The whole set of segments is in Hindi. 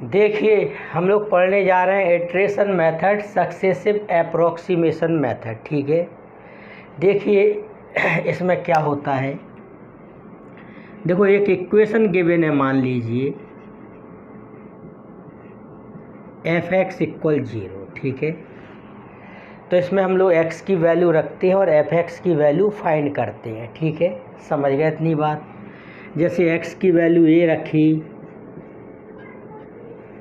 देखिए हम लोग पढ़ने जा रहे हैं iteration method, successive approximation method. ठीक है, देखिए इसमें क्या होता है। देखो एक इक्वेशन गिवन है, मान लीजिए एफ एक्स इक्वल 0। ठीक है, तो इसमें हम लोग x की वैल्यू रखते हैं और एफ एक्स की वैल्यू फाइंड करते हैं। ठीक है, समझ गए इतनी बात। जैसे x की वैल्यू a रखी,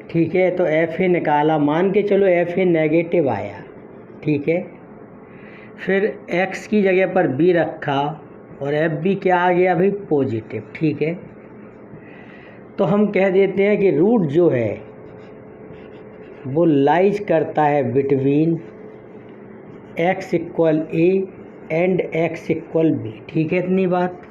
ठीक है, तो एफ ए निकाला, मान के चलो एफ ए नेगेटिव आया। ठीक है, फिर x की जगह पर b रखा और एफ बी क्या आ गया अभी, पॉजिटिव। ठीक है, तो हम कह देते हैं कि रूट जो है वो लाइज करता है between x equal A and x equal B. ठीक है, इतनी बात।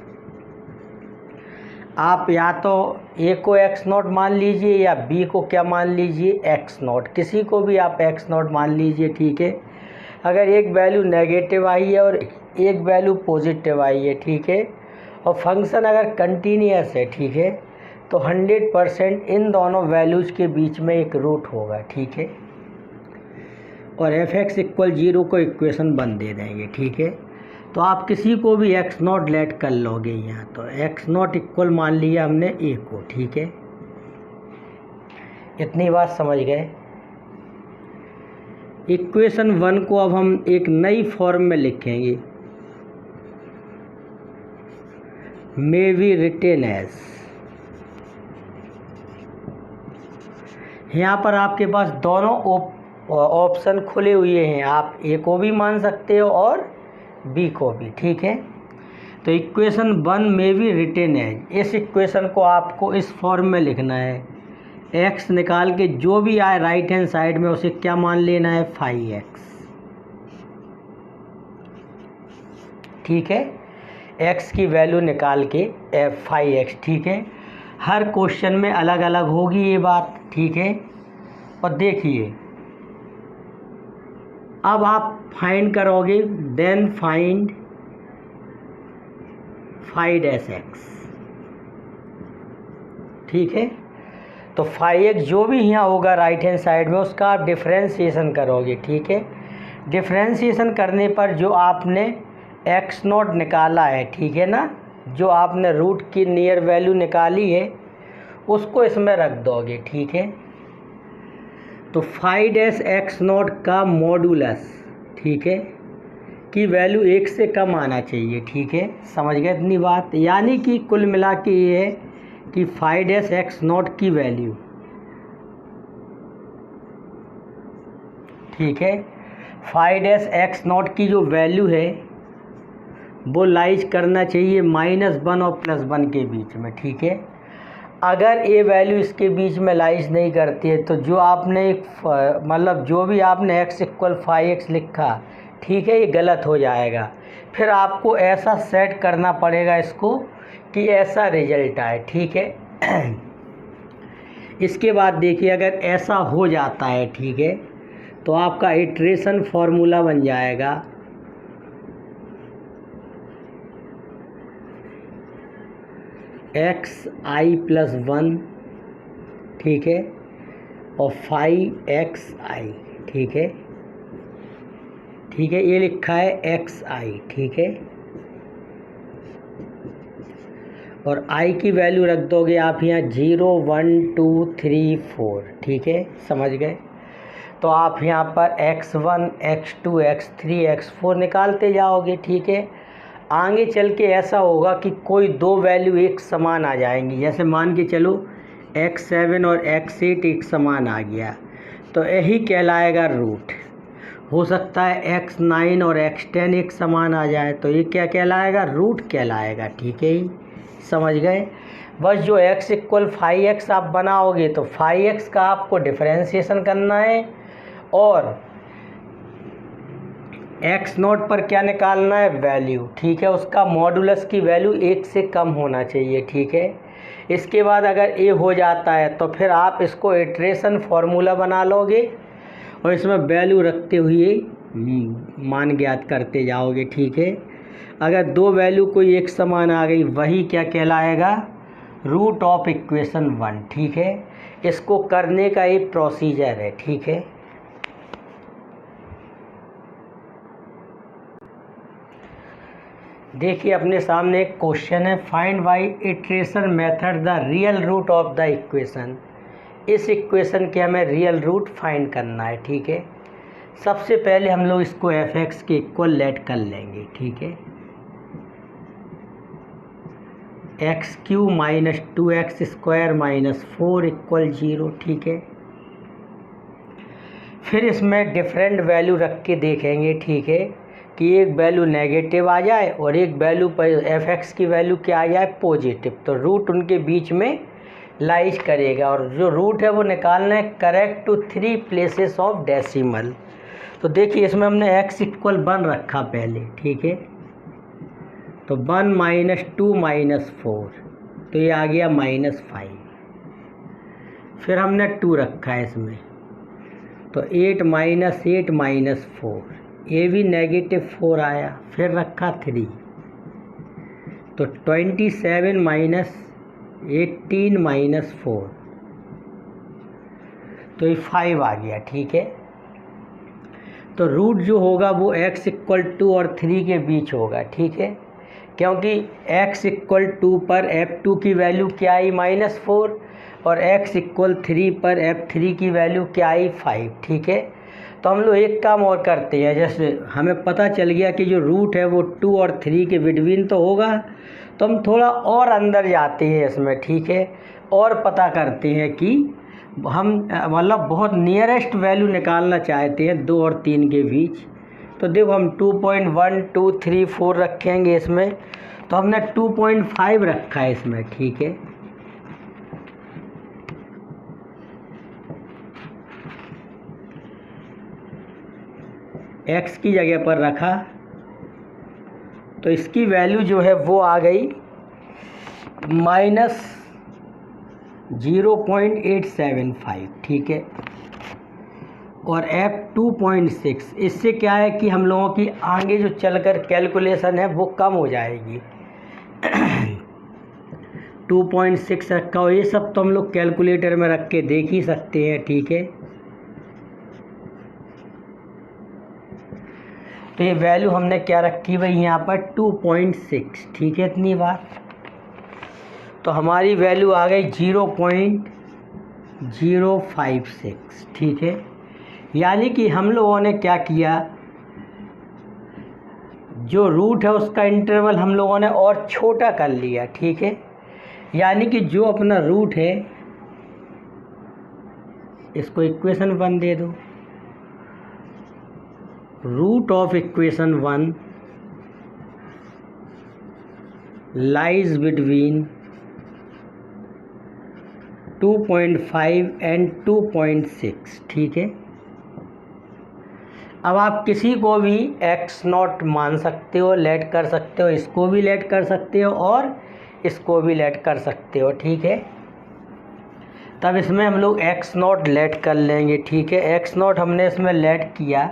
आप या तो a को x0 मान लीजिए या b को क्या मान लीजिए, x0, किसी को भी आप x0 मान लीजिए। ठीक है, अगर एक वैल्यू नेगेटिव आई है और एक वैल्यू पॉजिटिव आई है, ठीक है, और फंक्शन अगर कंटिन्यूअस है, ठीक है, तो 100% इन दोनों वैल्यूज़ के बीच में एक रूट होगा। ठीक है, और एफ एक्स इक्वल 0 को इक्वेशन 1 दे देंगे। ठीक है, तो आप किसी को भी x0 लेट कर लोगे यहाँ, तो x0 इक्वल मान लिया हमने a को। ठीक है, इतनी बात समझ गए। इक्वेशन 1 को अब हम एक नई फॉर्म में लिखेंगे, मे बी रिटेन एज। यहाँ पर आपके पास दोनों ऑप्शन खुले हुए हैं, आप ए को भी मान सकते हो और बी को भी। ठीक है, तो इक्वेशन 1 में भी रिटेन एज, इस इक्वेशन को आपको इस फॉर्म में लिखना है। x निकाल के जो भी आए राइट हैंड साइड में उसे क्या मान लेना है, 5x। ठीक है, x की वैल्यू निकाल के 5x। ठीक है, हर क्वेश्चन में अलग अलग होगी ये बात। ठीक है, और देखिए अब आप फाइंड करोगे, देन फाइंड 5x। ठीक है, तो 5x जो भी यहाँ होगा राइट हैंड साइड में उसका आप डिफ्रेंशिएशन करोगे। ठीक है, डिफ्रेंशिएशन करने पर जो आपने x0 निकाला है, ठीक है ना, जो आपने रूट की नियर वैल्यू निकाली है उसको इसमें रख दोगे। ठीक है, तो 5x0 का मॉडुलस, ठीक है, की वैल्यू 1 से कम आना चाहिए। ठीक है, समझ गए इतनी बात। यानी कि कुल मिला के ये है कि 5x0 की वैल्यू, ठीक है, 5x0 की जो वैल्यू है वो लाइज करना चाहिए -1 और +1 के बीच में। ठीक है, अगर ये वैल्यू इसके बीच में लाइज नहीं करती है तो जो आपने मतलब जो भी आपने x इक्वल 5x लिखा, ठीक है, ये गलत हो जाएगा। फिर आपको ऐसा सेट करना पड़ेगा इसको कि ऐसा रिजल्ट आए। ठीक है, इसके बाद देखिए अगर ऐसा हो जाता है, ठीक है, तो आपका इटरेशन फॉर्मूला बन जाएगा xi+1, ठीक है, और 5xi। ठीक है, ठीक है, ये लिखा है xi। ठीक है, और i की वैल्यू रख दोगे आप यहाँ 0 1 2 3 4। ठीक है, समझ गए। तो आप यहाँ पर x1 x2 x3 x4 निकालते जाओगे। ठीक है, आगे चल के ऐसा होगा कि कोई दो वैल्यू एक समान आ जाएंगी। जैसे मान के चलो x7 और x8 एक समान आ गया, तो यही कहलाएगा रूट। हो सकता है x9 और x10 एक समान आ जाए, तो ये क्या कहलाएगा, रूट कहलाएगा। ठीक है, समझ गए। बस जो x इक्वल 5x आप बनाओगे तो 5x का आपको डिफरेंशिएशन करना है और x0 पर क्या निकालना है, वैल्यू। ठीक है, उसका मॉडुलस की वैल्यू 1 से कम होना चाहिए। ठीक है, इसके बाद अगर a हो जाता है तो फिर आप इसको इटरेशन फार्मूला बना लोगे और इसमें वैल्यू रखते हुए मान ज्ञात करते जाओगे। ठीक है, अगर दो वैल्यू कोई एक समान आ गई वही क्या कहलाएगा, रूट ऑफ इक्वेशन 1। ठीक है, इसको करने का एक प्रोसीजर है, ठीक है। देखिए अपने सामने एक क्वेश्चन है, find by iteration method the real root of the equation. इस इक्वेशन के हमें रियल रूट फाइंड करना है, ठीक है। सबसे पहले हम लोग इसको एफ एक्स के इक्वल लेट कर लेंगे, ठीक है। X Q minus 2x square minus 4 equal 0, ठीक है। फिर इसमें डिफरेंट वैल्यू रख के देखेंगे, ठीक है, कि एक वैल्यू नेगेटिव आ जाए और एक वैल्यू पर एफ एक्स की वैल्यू क्या आ जाए, पॉजिटिव। तो रूट उनके बीच में लाइज करेगा और जो रूट है वो निकालना है correct to 3 places of decimal. तो देखिए इसमें हमने x इक्वल 1 रखा पहले, ठीक है। तो 1 माइनस 2 माइनस 4, तो ये आ गया -5। फिर हमने 2 रखा है इसमें, तो 8 माइनस 8 माइनस 4, ये भी -4 आया। फिर रखा 3, तो 27 माइनस 18 माइनस 4, तो ये 5 आ गया, ठीक है। तो रूट जो होगा वो x इक्वल 2 और 3 के बीच होगा, ठीक है, क्योंकि x इक्वल 2 पर f2 की वैल्यू क्या आई, -4, और x इक्वल 3 पर f3 की वैल्यू क्या आई, 5, ठीक है। तो हम लोग एक काम और करते हैं, जैसे हमें पता चल गया कि जो रूट है वो 2 और 3 के बिटवीन तो होगा, तो हम थोड़ा और अंदर जाते हैं इसमें, ठीक है, और पता करते हैं कि हम मतलब बहुत नियरेस्ट वैल्यू निकालना चाहते हैं 2 और 3 के बीच। तो देखो हम 2.1 2 3 4 रखेंगे इसमें, तो हमने 2.5 रखा है इसमें, ठीक है। x की जगह पर रखा, तो इसकी वैल्यू जो है वो आ गई -0.875, ठीक है। और f 2.6, इससे क्या है कि हम लोगों की आगे जो चलकर कैलकुलेशन है वो कम हो जाएगी। 2.6 रखा हो, ये सब तो हम लोग कैलकुलेटर में रख के देख ही सकते हैं, ठीक है। तो ये वैल्यू हमने क्या रखी भाई यहाँ पर 2.6, ठीक है, इतनी बार। तो हमारी वैल्यू आ गई 0.056, ठीक है। यानी कि हम लोगों ने क्या किया, जो रूट है उसका इंटरवल हम लोगों ने और छोटा कर लिया, ठीक है। यानी कि जो अपना रूट है, इसको इक्वेशन 1 दे दो। Root of equation 1 lies between 2.5 and 2.6, ठीक है। अब आप किसी को भी x0 मान सकते हो, लेट कर सकते हो, इसको भी लेट कर सकते हो और इसको भी लेट कर सकते हो, ठीक है। तब इसमें हम लोग x0 लेट कर लेंगे, ठीक है। x0 हमने इसमें लेट किया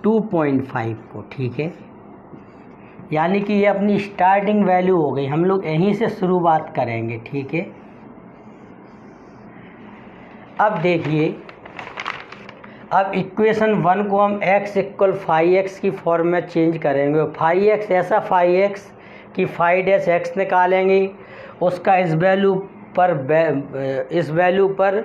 2.5 को, ठीक है। यानी कि ये अपनी स्टार्टिंग वैल्यू हो गई, हम लोग यहीं से शुरुआत करेंगे, ठीक है। अब देखिए, अब इक्वेशन 1 को हम x इक्वल 5x की फॉर्म में चेंज करेंगे। 5x ऐसा 5x कि 5-x निकालेंगे, उसका इस वैल्यू पर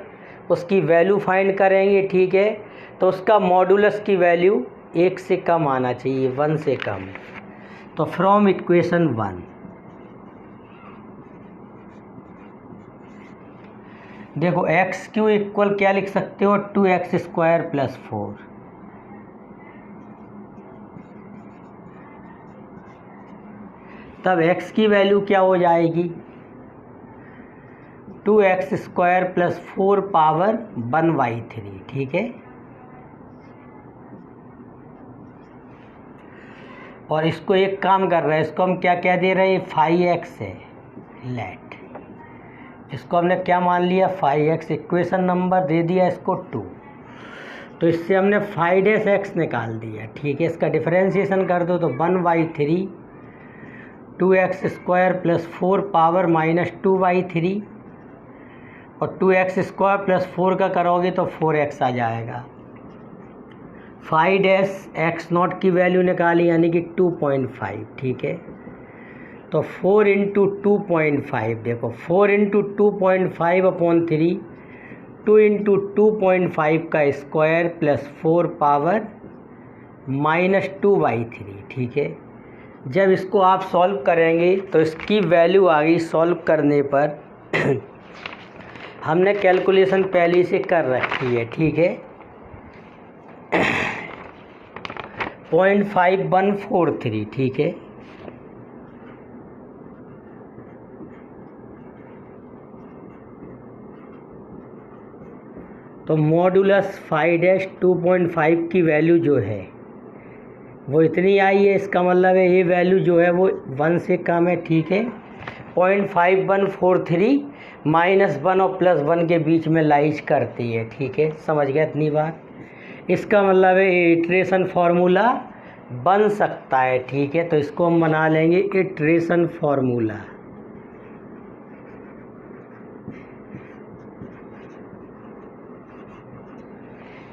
उसकी वैल्यू फाइंड करेंगे, ठीक है। तो उसका मॉडुलस की वैल्यू 1 से कम आना चाहिए, 1 से कम। तो फ्रॉम इक्वेशन 1 देखो एक्स क्यू इक्वल क्या लिख सकते हो, 2x स्क्वायर प्लस 4। तब x की वैल्यू क्या हो जाएगी, 2x स्क्वायर प्लस 4 पावर 1/3, ठीक है। और इसको एक काम कर रहे हैं, इसको हम क्या क्या दे रहे हैं, 5x है लेट, इसको हमने क्या मान लिया 5x, इक्वेशन नंबर दे दिया इसको 2। तो इससे हमने 5x निकाल दिया, ठीक है। इसका डिफरेंशिएशन कर दो तो 1/3 2x² + 4 पावर -2/3 और 2x² + 4 का करोगे तो 4x आ जाएगा। फाइंड x0 की वैल्यू निकाली यानी कि 2.5, ठीक है। तो 4 × 2.5 देखो, 4 × 2.5/3 2 × 2.5 का स्क्वायर प्लस 4 पावर -2/3, ठीक है। जब इसको आप सॉल्व करेंगे तो इसकी वैल्यू आ गई सॉल्व करने पर हमने कैलकुलेशन पहले से कर रखी है, ठीक है। 0.5143, ठीक है। तो मॉडुलस 5-2.5 की वैल्यू जो है वो इतनी आई है। इसका मतलब है ये वैल्यू जो है वो 1 से कम है, ठीक है। 0.5143 -1 और +1 के बीच में लाइज करती है, ठीक है। समझ गए इतनी बात। इसका मतलब है इटरेशन फार्मूला बन सकता है, ठीक है। तो इसको हम बना लेंगे इटरेशन फार्मूला।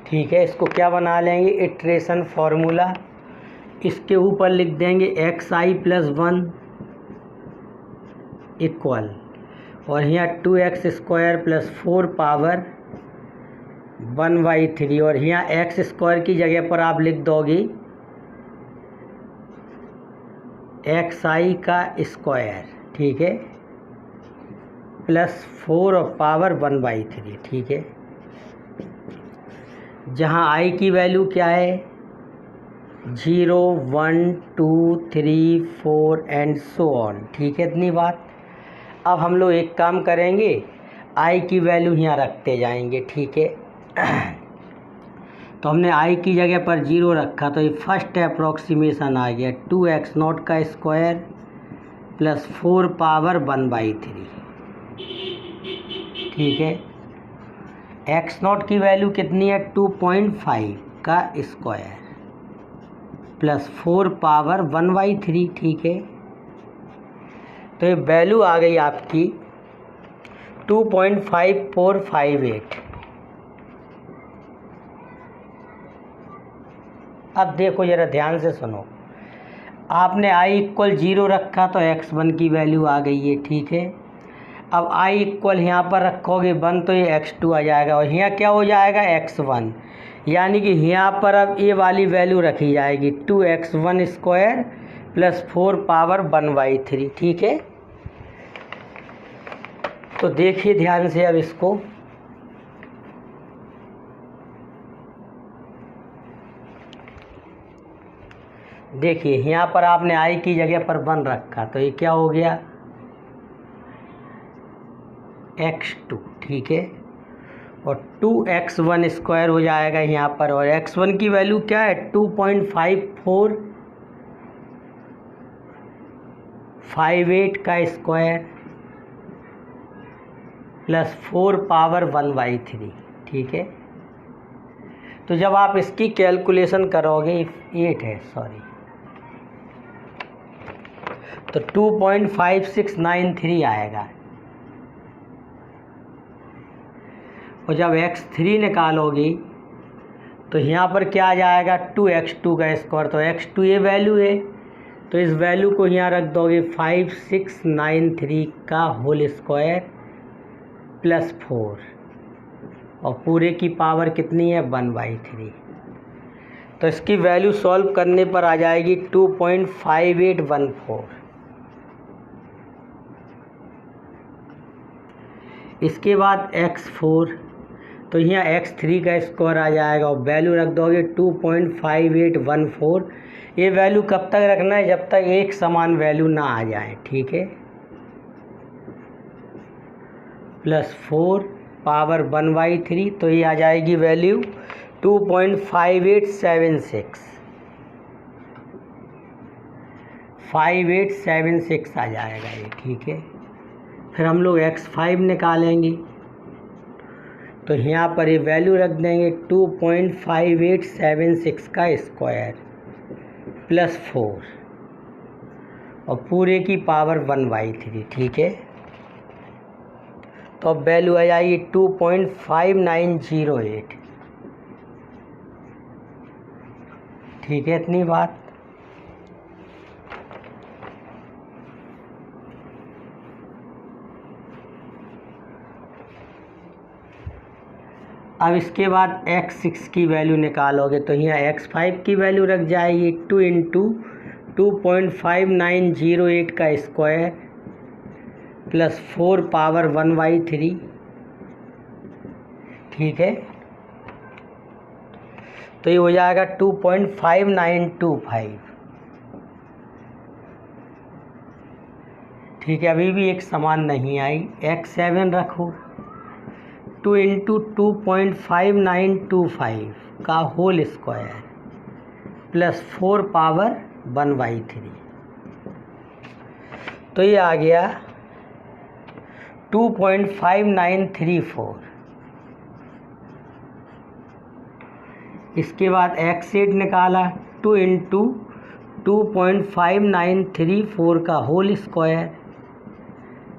ठीक है, इसको क्या बना लेंगे इटरेशन फार्मूला। इसके ऊपर लिख देंगे xi + 1 इक्वल और यहाँ 2x² + 4 पावर 1/3 और यहाँ x² की जगह पर आप लिख दोगे xi का स्क्वायर, ठीक है, + 4 और पावर 1/3, ठीक है। जहाँ i की वैल्यू क्या है 0, 1, 2, 3, 4 एंड सो ऑन, ठीक है। इतनी बात। अब हम लोग एक काम करेंगे, i की वैल्यू यहाँ रखते जाएंगे, ठीक है। तो हमने i की जगह पर 0 रखा तो ये फर्स्ट अप्रोक्सीमेशन आ गया 2x0 का स्क्वायर + 4 पावर 1/3, ठीक है। x0 की वैल्यू कितनी है 2.5 का स्क्वायर + 4 पावर 1/3, ठीक है। तो ये वैल्यू आ गई आपकी 2.5458। अब देखो जरा ध्यान से सुनो, आपने i = 0 रखा तो x1 की वैल्यू आ गई है, ठीक है। अब i यहाँ पर रखोगे 1 तो ये x2 आ जाएगा और यहाँ क्या हो जाएगा x1, यानी कि यहाँ पर अब ये वाली वैल्यू रखी जाएगी 2x1² + 4 पावर 1/3, ठीक है। तो देखिए ध्यान से अब इसको, देखिए यहाँ पर आपने i की जगह पर 1 रखा तो ये क्या हो गया x2, ठीक है। और 2x1² हो जाएगा यहाँ पर और x1 की वैल्यू क्या है 2.5458 का स्क्वायर + 4 पावर 1/3, ठीक है। तो जब आप इसकी कैलकुलेशन करोगे 8 है सॉरी, तो 2.5693 आएगा। और जब x3 निकालोगे तो यहाँ पर क्या आ जाएगा 2x2 का स्क्वायर, तो x2 ये वैल्यू है तो इस वैल्यू को यहाँ रख दोगे 5693 का होल स्क्वायर + 4 और पूरे की पावर कितनी है 1/3। तो इसकी वैल्यू सॉल्व करने पर आ जाएगी 2.5814। इसके बाद x4 तो यहाँ x3 का स्क्वायर आ जाएगा और वैल्यू रख दोगे 2.5814। ये वैल्यू कब तक रखना है जब तक एक समान वैल्यू ना आ जाए, ठीक है। + 4 पावर 1/3 तो ये आ जाएगी वैल्यू 2.5876 आ जाएगा ये, ठीक है। फिर हम लोग x5 निकालेंगे तो यहाँ पर ये वैल्यू रख देंगे 2.5876 का स्क्वायर + 4 और पूरे की पावर 1/3, ठीक है। तो अब वैल्यू आ जाएगी 2.5908, ठीक है। इतनी बात। अब इसके बाद x6 की वैल्यू निकालोगे तो यहाँ x5 की वैल्यू रख जाएगी 2 इंटू 2.5908 का स्क्वायर प्लस 4 पावर 1/3, ठीक है। तो ये हो जाएगा 2.5925, ठीक है। अभी भी एक समान नहीं आई। x7 रखो 2 इंटू 2.5925 का होल स्क्वायर प्लस 4 पावर 1/3, तो ये आ गया 2.5934। इसके बाद x8 निकाला 2 इंटू 2.5934 का होल स्क्वायर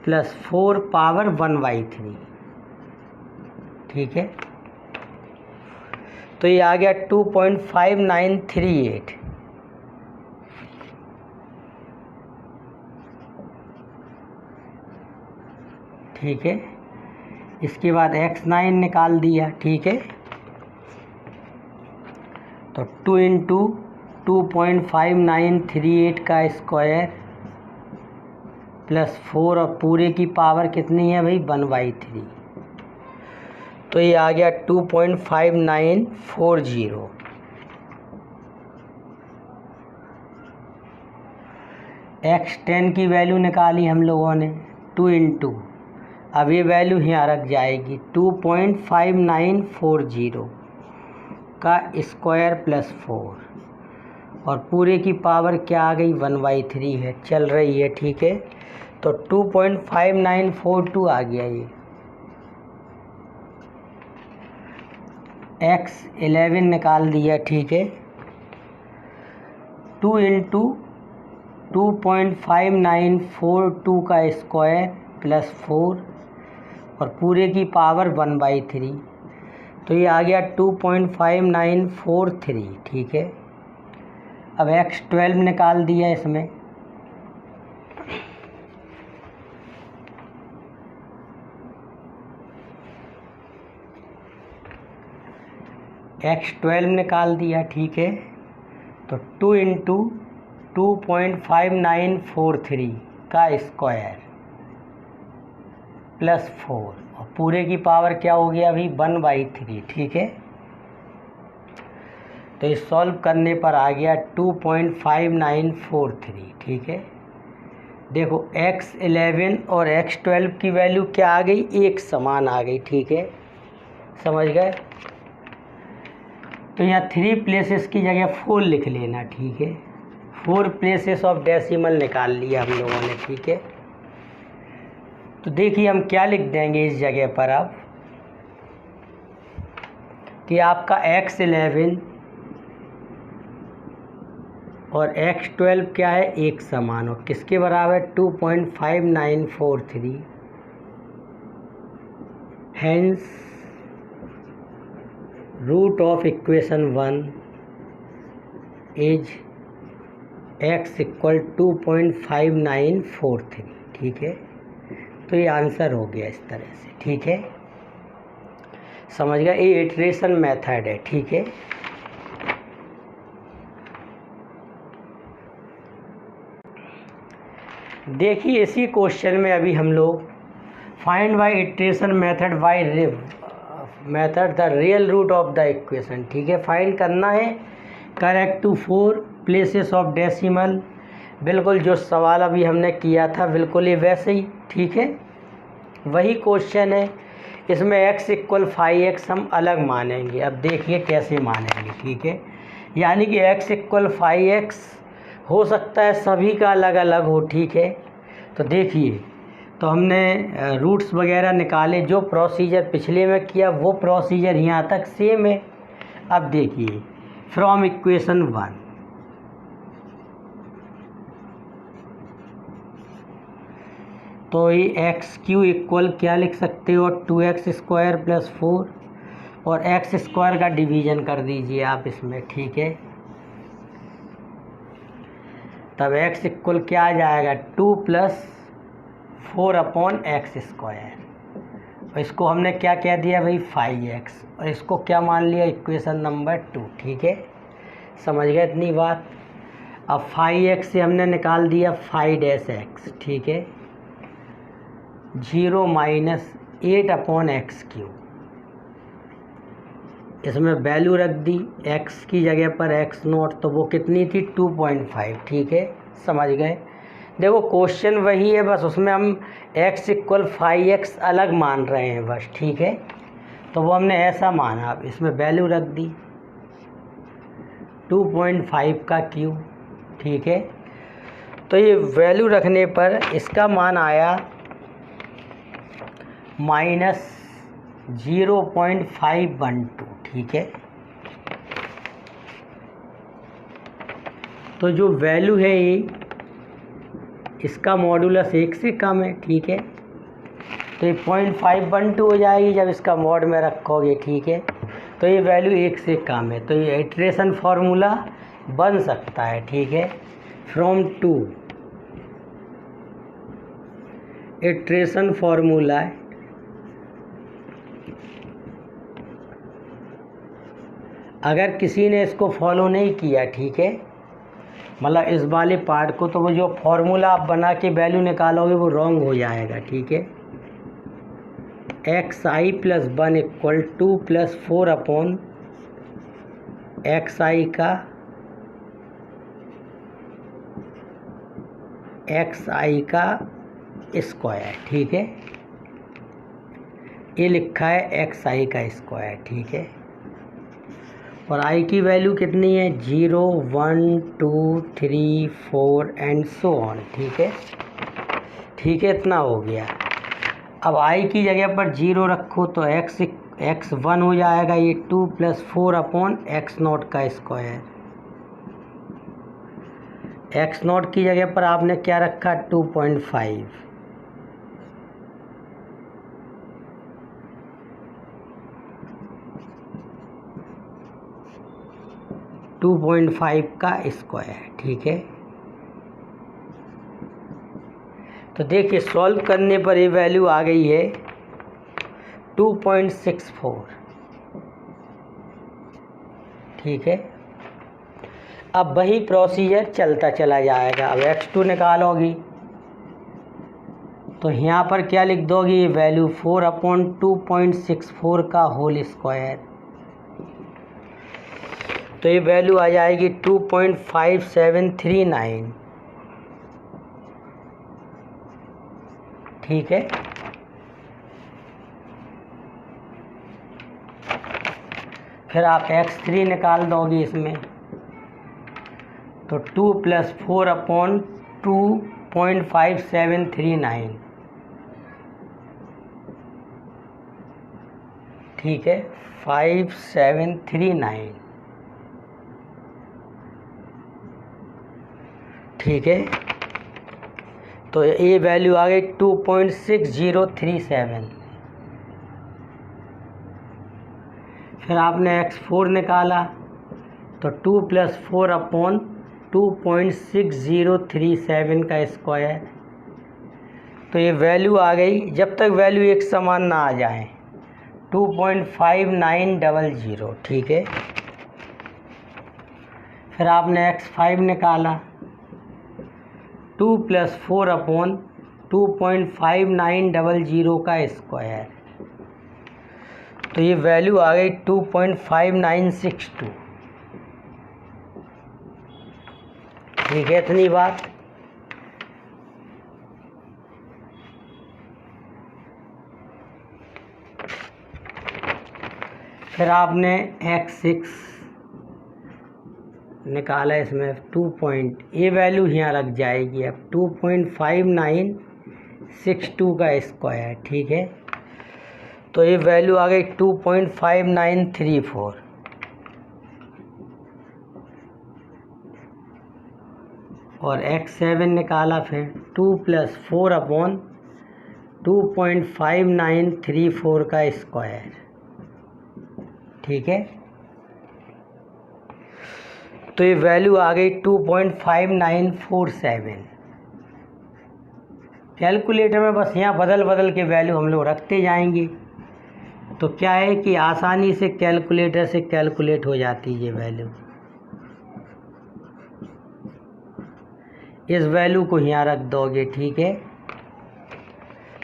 प्लस 4 पावर 1/3, ठीक है। तो ये आ गया 2.5938, ठीक है। इसके बाद x9 निकाल दिया, ठीक है। तो 2 इंटू 2.5938 का स्क्वायर प्लस 4 और पूरे की पावर कितनी है भाई 1/3, तो ये आ गया 2.5940। x10 की वैल्यू निकाली हम लोगों ने 2 इंटू, अब ये वैल्यू यहाँ रख जाएगी 2.5940 का स्क्वायर प्लस 4 और पूरे की पावर क्या आ गई 1/3 है, चल रही है, ठीक है। तो 2.5942 आ गया ये। x11 निकाल दिया, ठीक है। 2 इंटू 2.5942 का स्क्वायर प्लस 4 और पूरे की पावर 1/3, तो ये आ गया 2.5943, ठीक है। अब x12 निकाल दिया इसमें, x12 निकाल दिया, ठीक है। तो 2 इंटू 2.5943 का स्क्वायर प्लस 4 और पूरे की पावर क्या हो गया अभी 1/3, ठीक है। तो इस सॉल्व करने पर आ गया 2.5943, ठीक है। देखो x11 और x12 की वैल्यू क्या आ गई, एक समान आ गई, ठीक है। समझ गए। तो यहाँ 3 प्लेसेस की जगह 4 लिख लेना, ठीक है। 4 प्लेसेस ऑफ डेसिमल निकाल लिया हम लोगों ने, ठीक है। तो देखिए हम क्या लिख देंगे इस जगह पर अब कि आपका x11 और x12 क्या है, एक समान हो, किसके बराबर 2.5943, hence root of equation 1 is x equal 2.5943, ठीक है। तो ये आंसर हो गया इस तरह से, ठीक है। समझ गए, ये इटरेशन मेथड है, ठीक है। देखिए इसी क्वेश्चन में अभी हम लोग find by iteration method by method the real root of the equation, ठीक है। फाइंड करना है correct to 4 places of decimal, बिल्कुल जो सवाल अभी हमने किया था बिल्कुल ये वैसे ही, ठीक है। वही क्वेश्चन है, इसमें x इक्वल 5x हम अलग मानेंगे। अब देखिए कैसे मानेंगे, ठीक है। यानी कि x इक्वल 5x हो सकता है सभी का अलग अलग हो, ठीक है। तो देखिए, तो हमने रूट्स वगैरह निकाले, जो प्रोसीजर पिछले में किया वो प्रोसीजर यहाँ तक सेम है। अब देखिए फ्रॉम इक्वेशन 1 तो ये एक्स क्यू इक्वल क्या लिख सकते हो, 2x² + 4, और x² का डिवीज़न कर दीजिए आप इसमें, ठीक है। तब x इक्वल क्या आ जाएगा, 2 + 4/x²। और इसको हमने क्या कह दिया भाई, 5x, और इसको क्या मान लिया, इक्वेशन नंबर 2, ठीक है। समझ गए इतनी बात। अब 5x से हमने निकाल दिया 5-x, ठीक है। 0 - 8/x³। इसमें वैल्यू रख दी x की जगह पर x0, तो वो कितनी थी, 2.5, ठीक है। समझ गए। देखो क्वेश्चन वही है, बस उसमें हम x = 5x अलग मान रहे हैं बस, ठीक है। तो वो हमने ऐसा माना, अब इसमें वैल्यू रख दी 2.5 का क्यूब, ठीक है। तो ये वैल्यू रखने पर इसका मान आया -0.512, ठीक है। तो जो वैल्यू है ये, इसका मॉडुलस 1 से कम है, ठीक है। तो ये 0.512 हो जाएगी जब इसका मॉड में रखोगे, ठीक है। तो ये वैल्यू 1 से कम है, तो ये इटरेशन फार्मूला बन सकता है, ठीक है। फ्रॉम 2 इटरेशन फार्मूला अगर किसी ने इसको फॉलो नहीं किया, ठीक है, मतलब इस वाले पार्ट को, तो वो जो फार्मूला आप बना के वैल्यू निकालोगे वो रॉन्ग हो जाएगा, ठीक है। xi + 1 = 2 + 4/xi का स्क्वायर, ठीक है। ये लिखा है xi का स्क्वायर, ठीक है। और i की वैल्यू कितनी है, 0 1 2 3 4 एंड सो ऑन, ठीक है। ठीक है, इतना हो गया। अब i की जगह पर 0 रखो तो x1 हो जाएगा, ये 2 + 4/x0 का स्क्वायर। x0 की जगह पर आपने क्या रखा, 2.5, का स्क्वायर, ठीक है। तो देखिए सॉल्व करने पर ये वैल्यू आ गई है 2.64, ठीक है। अब वही प्रोसीजर चलता चला जाएगा। अब x2 निकालोगी तो यहाँ पर क्या लिख दोगी, ये वैल्यू 4/2.64 का होल स्क्वायर। तो ये वैल्यू आ जाएगी 2.5739, ठीक है। फिर आप x3 निकाल दोगे इसमें, तो 2 + 4/2.5739, ठीक है, 5739, ठीक है। तो ये वैल्यू आ गई 2.6037। फिर आपने x4 निकाला तो 2 + 4/2.6037 का स्क्वायर। तो ये वैल्यू आ गई, जब तक वैल्यू एक समान ना आ जाए, 2.5900, ठीक है। फिर आपने x5 निकाला, 2 + 4/2.5900 का स्क्वायर। तो ये वैल्यू आ गई 2.5962, ठीक है, इतनी बात। फिर आपने x6 निकाला, इसमें 2 ये वैल्यू यहाँ रख जाएगी अब 2.5962 का स्क्वायर, ठीक है। तो ये वैल्यू आ गई 2.5934, और x7 निकाला, फिर 2 + 4/2.59 2.5934 का स्क्वायर, ठीक है। तो ये वैल्यू आ गई 2.5947। कैलकुलेटर में बस यहाँ बदल बदल के वैल्यू हम लोग रखते जाएंगे, तो क्या है कि आसानी से कैलकुलेटर से कैलकुलेट हो जाती है ये वैल्यू। इस वैल्यू को यहाँ रख दोगे, ठीक है।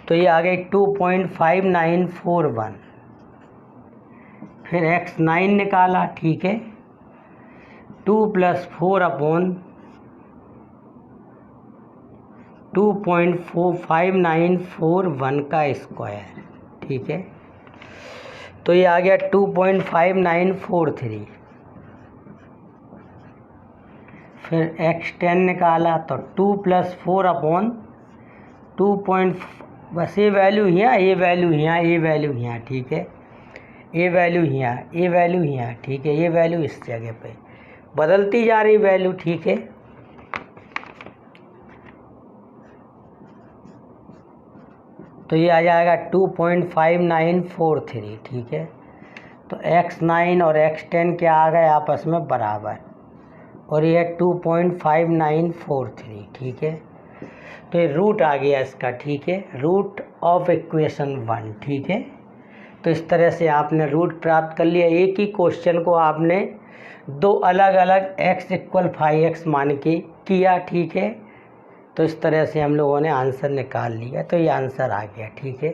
तो ये आ गई 2.5941। फिर x9 निकाला, ठीक है। 2 + 4 अपॉन 2.5941 का स्क्वायर, ठीक है। तो ये आ गया 2.5943। फिर x10 निकाला तो 2 + 4 अपॉन 2. बस ये वैल्यू यहाँ, ये वैल्यू यहाँ, ये वैल्यू यहाँ, ठीक है। ये वैल्यू यहाँ, ये वैल्यू यहाँ, ठीक है। ये वैल्यू इस जगह पे बदलती जा रही वैल्यू, ठीक है। तो ये आ जाएगा 2.5943, ठीक है। तो x9 और x10 क्या आ गए आपस में बराबर, और ये 2.5943, ठीक है। तो ये रूट आ गया इसका, ठीक है, रूट ऑफ इक्वेशन 1, ठीक है। तो इस तरह से आपने रूट प्राप्त कर लिया। एक ही क्वेश्चन को आपने दो अलग अलग x = 5x मान के किया, ठीक है। तो इस तरह से हम लोगों ने आंसर निकाल लिया। तो ये आंसर आ गया, ठीक है।